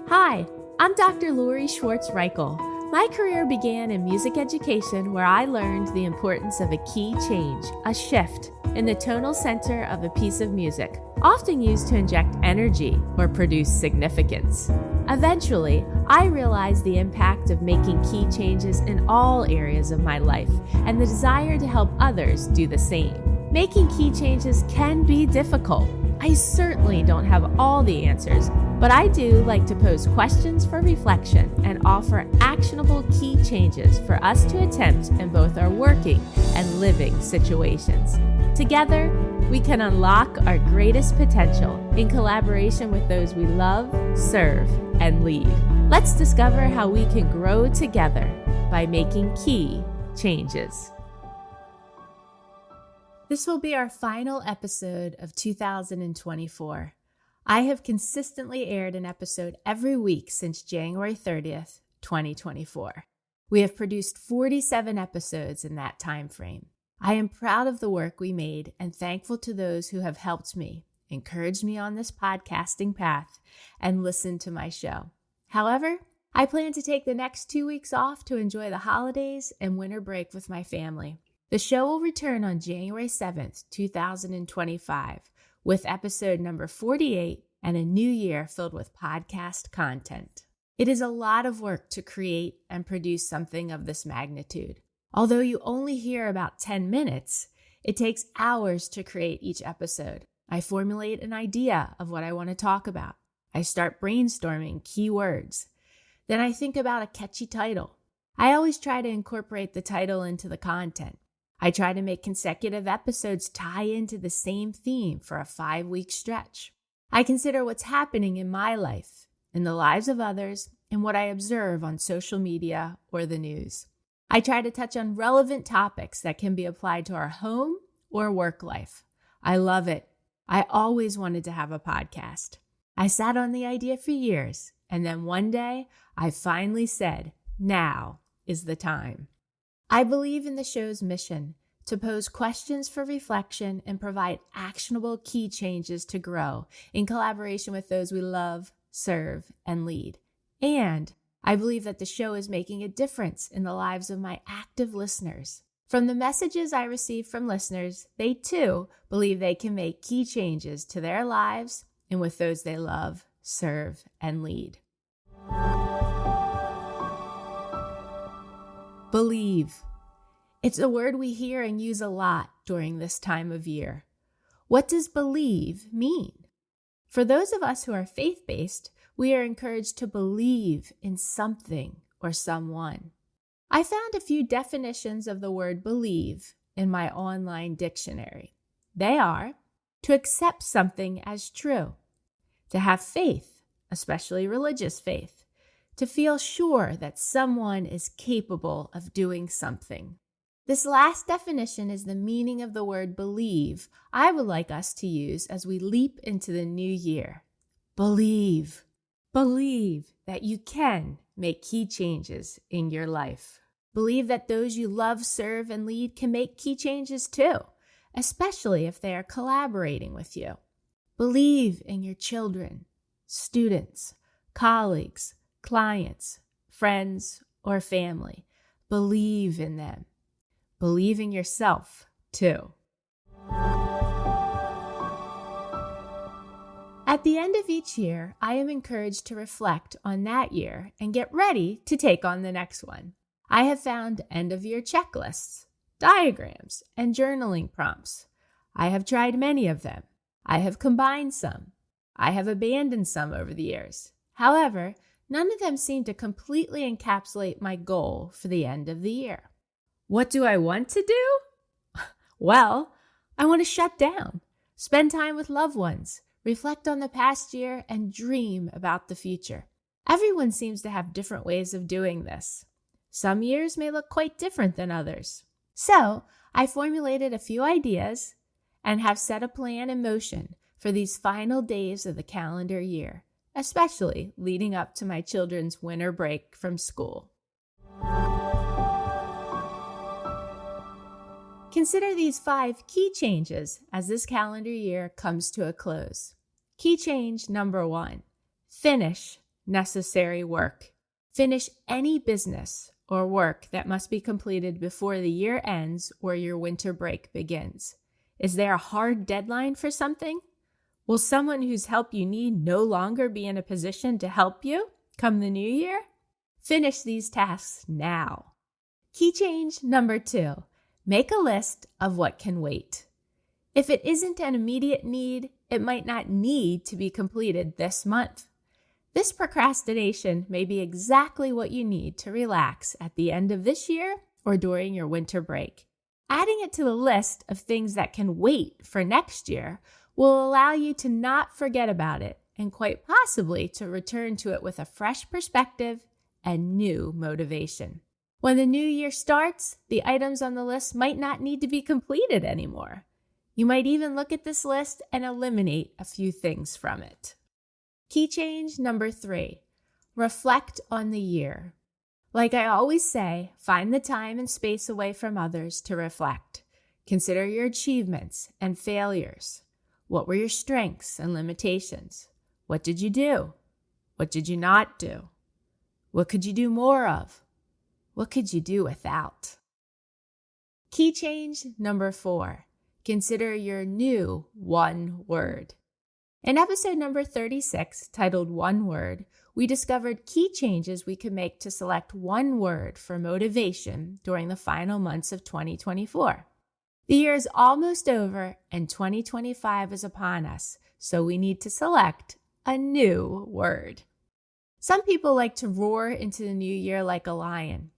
Hi, I'm Dr. Lori Schwartz-Reichel. My career began in music education where I learned the importance of a key change, a shift, in the tonal center of a piece of music, often used to inject energy or produce significance. Eventually, I realized the impact of making key changes in all areas of my life and the desire to help others do the same. Making key changes can be difficult. I certainly don't have all the answers, but I do like to pose questions for reflection and offer actionable key changes for us to attempt in both our working and living situations. Together, we can unlock our greatest potential in collaboration with those we love, serve, and lead. Let's discover how we can grow together by making key changes. This will be our final episode of 2024. I have consistently aired an episode every week since January 30th, 2024. We have produced 47 episodes in that time frame. I am proud of the work we made and thankful to those who have helped me, encouraged me on this podcasting path, and listened to my show. However, I plan to take the next 2 weeks off to enjoy the holidays and winter break with my family. The show will return on January 7th, 2025, with episode number 48 and a new year filled with podcast content. It is a lot of work to create and produce something of this magnitude. Although you only hear about 10 minutes, it takes hours to create each episode. I formulate an idea of what I want to talk about. I start brainstorming keywords. Then I think about a catchy title. I always try to incorporate the title into the content. I try to make consecutive episodes tie into the same theme for a 5-week stretch. I consider what's happening in my life, in the lives of others, and what I observe on social media or the news. I try to touch on relevant topics that can be applied to our home or work life. I love it. I always wanted to have a podcast. I sat on the idea for years, and then one day I finally said, now is the time. I believe in the show's mission to pose questions for reflection and provide actionable key changes to grow in collaboration with those we love, serve, and lead. And I believe that the show is making a difference in the lives of my active listeners. From the messages I receive from listeners, they too believe they can make key changes to their lives and with those they love, serve, and lead. Believe. It's a word we hear and use a lot during this time of year. What does believe mean? For those of us who are faith-based, we are encouraged to believe in something or someone. I found a few definitions of the word believe in my online dictionary. They are to accept something as true, to have faith, especially religious faith, to feel sure that someone is capable of doing something. This last definition is the meaning of the word believe I would like us to use as we leap into the new year. Believe. Believe that you can make key changes in your life. Believe that those you love, serve, and lead can make key changes too, especially if they are collaborating with you. Believe in your children, students, colleagues, clients, friends, or family. Believe in them. Believe in yourself, too. At the end of each year, I am encouraged to reflect on that year and get ready to take on the next one. I have found end-of-year checklists, diagrams, and journaling prompts. I have tried many of them. I have combined some. I have abandoned some over the years. However, none of them seem to completely encapsulate my goal for the end of the year. What do I want to do? Well, I want to shut down, spend time with loved ones, reflect on the past year, and dream about the future. Everyone seems to have different ways of doing this. Some years may look quite different than others. So, I formulated a few ideas and have set a plan in motion for these final days of the calendar year, especially leading up to my children's winter break from school. Consider these 5 key changes as this calendar year comes to a close. Key change number 1, finish necessary work. Finish any business or work that must be completed before the year ends or your winter break begins. Is there a hard deadline for something? Will someone whose help you need no longer be in a position to help you come the new year? Finish these tasks now. Key change number 2, make a list of what can wait. If it isn't an immediate need, it might not need to be completed this month. This procrastination may be exactly what you need to relax at the end of this year or during your winter break. Adding it to the list of things that can wait for next year will allow you to not forget about it and quite possibly to return to it with a fresh perspective and new motivation. When the new year starts, the items on the list might not need to be completed anymore. You might even look at this list and eliminate a few things from it. Key change number 3, reflect on the year. Like I always say, find the time and space away from others to reflect. Consider your achievements and failures. What were your strengths and limitations? What did you do? What did you not do? What could you do more of? What could you do without? Key change number 4, consider your new one word. In episode number 36, titled One Word, we discovered key changes we could make to select one word for motivation during the final months of 2024. The year is almost over and 2025 is upon us, so we need to select a new word. Some people like to roar into the new year like a lion.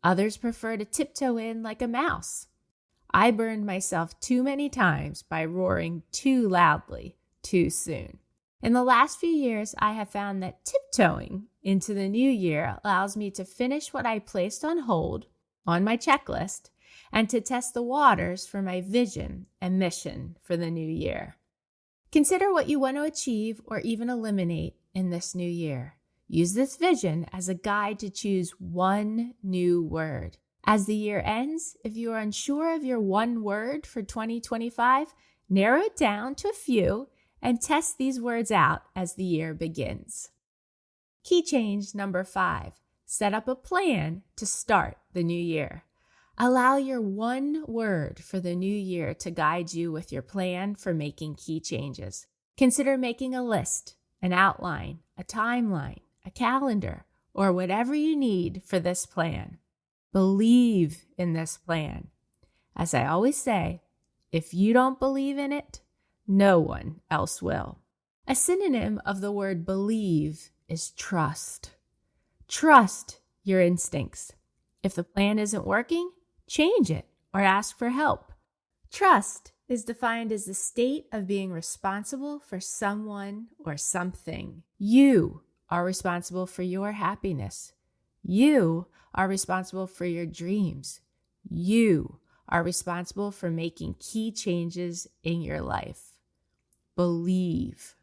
Others prefer to tiptoe in like a mouse. I burned myself too many times by roaring too loudly too soon. In the last few years, I have found that tiptoeing into the new year allows me to finish what I placed on hold on my checklist and to test the waters for my vision and mission for the new year. Consider what you want to achieve or even eliminate in this new year. Use this vision as a guide to choose one new word. As the year ends, if you are unsure of your one word for 2025, narrow it down to a few and test these words out as the year begins. Key change number 5, set up a plan to start the new year. Allow your one word for the new year to guide you with your plan for making key changes. Consider making a list, an outline, a timeline, a calendar, or whatever you need for this plan. Believe in this plan. As I always say, if you don't believe in it, no one else will. A synonym of the word believe is trust. Trust your instincts. If the plan isn't working, change it or ask for help. Trust is defined as the state of being responsible for someone or something. You are responsible for your happiness. You are responsible for your dreams. You are responsible for making key changes in your life. Believe.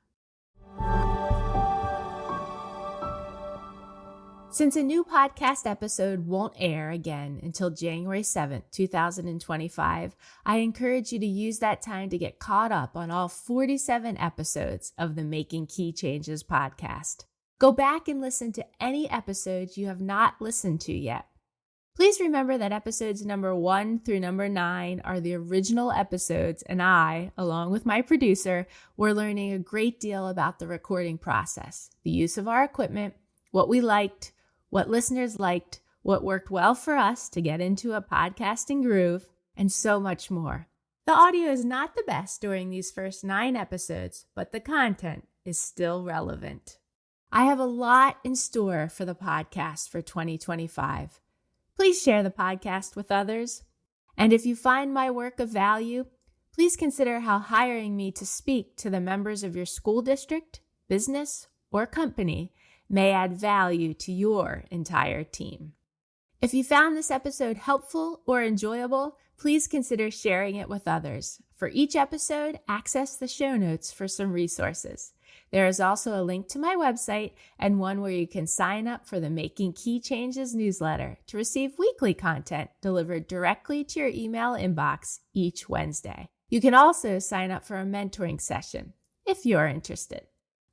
Since a new podcast episode won't air again until January 7th, 2025, I encourage you to use that time to get caught up on all 47 episodes of the Making Key Changes podcast. Go back and listen to any episodes you have not listened to yet. Please remember that episodes number 1 through number 9 are the original episodes, and I, along with my producer, were learning a great deal about the recording process, the use of our equipment, what we liked, what listeners liked, what worked well for us to get into a podcasting groove, and so much more. The audio is not the best during these first 9 episodes, but the content is still relevant. I have a lot in store for the podcast for 2025. Please share the podcast with others. And if you find my work of value, please consider how hiring me to speak to the members of your school district, business, or company may add value to your entire team. If you found this episode helpful or enjoyable, please consider sharing it with others. For each episode, access the show notes for some resources. There is also a link to my website and one where you can sign up for the Making Key Changes newsletter to receive weekly content delivered directly to your email inbox each Wednesday. You can also sign up for a mentoring session if you're interested.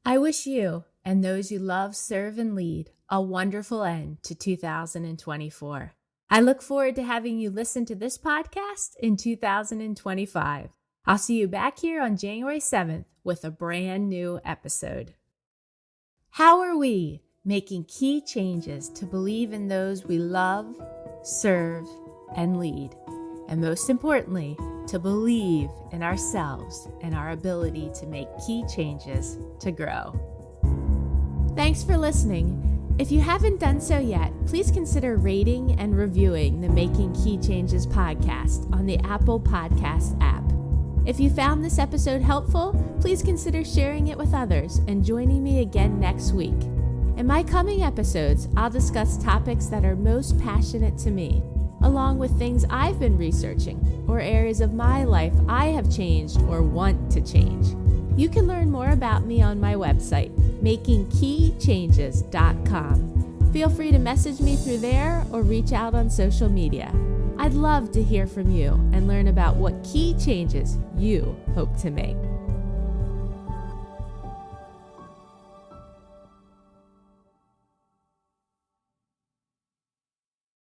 I wish you and those you love, serve, and lead a wonderful end to 2024. I look forward to having you listen to this podcast in 2025. I'll see you back here on January 7th with a brand new episode. How are we making key changes to believe in those we love, serve, and lead? And most importantly, to believe in ourselves and our ability to make key changes to grow. Thanks for listening. If you haven't done so yet, please consider rating and reviewing the Making Key Changes podcast on the Apple Podcast app. If you found this episode helpful, please consider sharing it with others and joining me again next week. In my coming episodes, I'll discuss topics that are most passionate to me, along with things I've been researching or areas of my life I have changed or want to change. You can learn more about me on my website, makingkeychanges.com. Feel free to message me through there or reach out on social media. I'd love to hear from you and learn about what key changes you hope to make.